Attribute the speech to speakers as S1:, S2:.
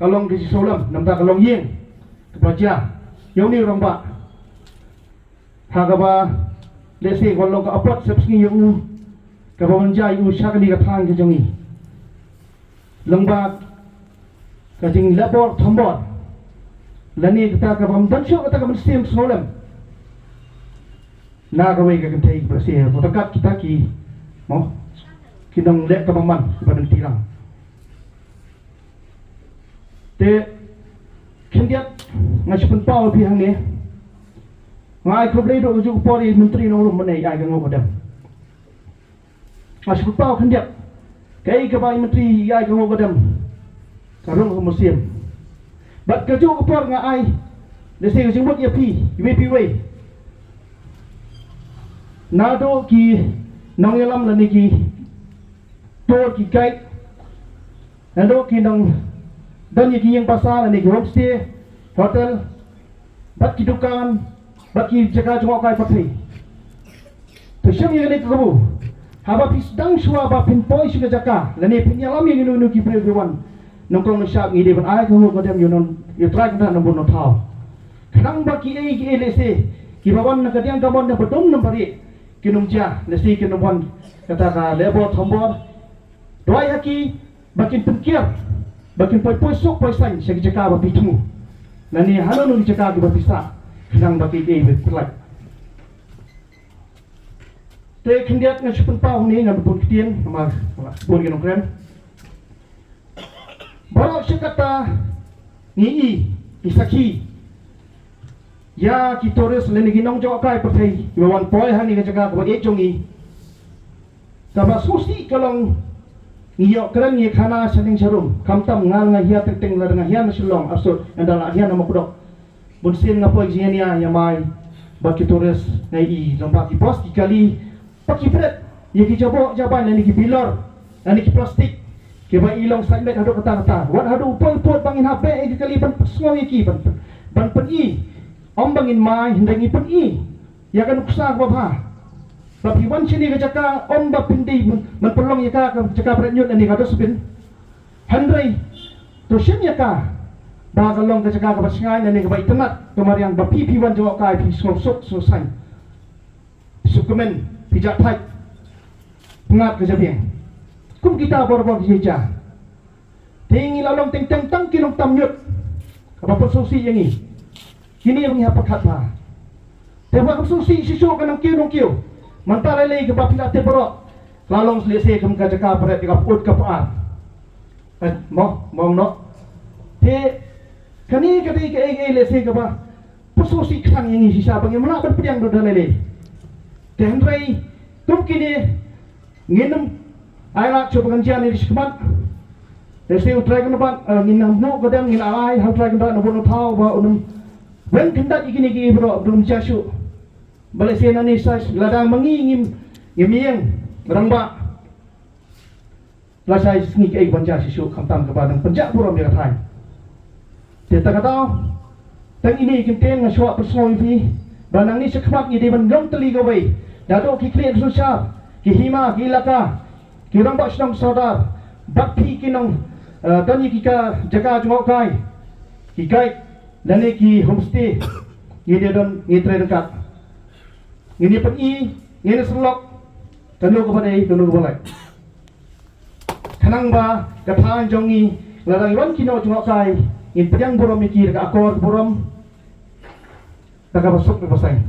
S1: kalong di solam namta kalong yeng kebaca yang ni orang ba hagaba lesi kalong ka apot sepsngi yu ka bawanja yu syakali ka thang ke jongi lengba ka jing labor thambot lani kita ka bam dan syok kita ka mesti solam na ka wei ka kentai bersih potakat kita ki mo kinang lek ka baman pada tirang te kendiat ngasipun pau pihang ni ngai ko blei do ju pori menteri no rum menai ai gango kadam ngasipun pau kendiat kai ka bai menteri ai gango kadam karung ko musim bat ka ju ko por nga ai le se ju bot ya pi pi wei nado ki nong yalam la ni ki tor ki kai nado ki nong dan yang pasar ni homestay, hotel, baki dukan, baki jaga jengok kai patri. Tersiam yang ni kamu, haba pis dang shua ba pin poi sudah jaga, lani pin yalam yang inu ki everyone. Nongkrong nasab ngide ban ai kamu kadam yunon, you try kada nombor no thau. Kadang baki ai ki lese, ki bawan nak kadiang kabon na bedom nombari, ki numja, lese ki nombon kata ka lebo thambor. Doi haki baki penkiar. Bakin poi sok poi sang saya cakap bapi temu. Nani halo nuni cakap di bapi sa. Nang bapi day berkelak. Te kendiat ngan sepun pau ni ngan pun ketien sama pun genong keren. Baru saya kata ni isaki. Ya kitores leni ginong jawab kai pertai. Iwan poi hani cakap buat ejongi. Kabas susi kalau ngiyok keren ngi khana saning sarum kamtam ngal ngahia teng lar ngahia nasulong asut andala ahia nama kudok bunsin ngapo jiania yamai baki tores ngai i lomba ki pos ki kali paki pret ye ki jabo jaban ni ki pilor ani ki plastik ke ba ilong sandet hadu kata wat hadu pol bangin hp e kali ban sngo ye ki ban pen om bangin mai hindangi pen ya kan uksa ko ba tapi wan sini ke cakap om ba pindi menperlong ya ka cakap prenyut ani kado sepin handrai to shin ya ka ba galong ke cakap ka pasingai ani ke bai tenat kemariang ba pipi wan jawab kai pi sok so sai sukumen pijak thai ngat ke jabiang kum kita bor jeja tingi lalong teng tang kilong tamnyut apa persusi yang ini kini yang apa khat ba tebak persusi siso kanang kiu Mantara lagi ke bapila tebro, lalong selesai kem kajaka pada tiga put ke paar. Mau no. He kani ke selesai ke ba, persusi kang yang sisa bagi mana berpediang do dalele. Tenrai tum kini nginum air coba pengajian ini sekemat. Selesai utrai kan ba nginam no kadang ngin alai hal utrai kan ba no thau ba unum. Ben kendak ikini ki bro belum jasu. Balik saya nani saya ladang mengingim ngimiang rangba lah saya sengik ai banja sisu kamtam kepada penjak buram dia katai dia tak kata tang ini kenten ngaswa persoi fi banang ni sekmak ni dia bandong teli gawai dado ki clear susah ki hima ki laka ki rangba sedang saudar bakti kinong tani kita jaga jengok kai ki guide dan ki homestay ni dia don ngitre dekat ini pen ini selok tanu kepada tanu kepada kanang ba kathan jongi larang wan kino jengok kai in pedang borom mikir ka akor borom tak apa sok pasai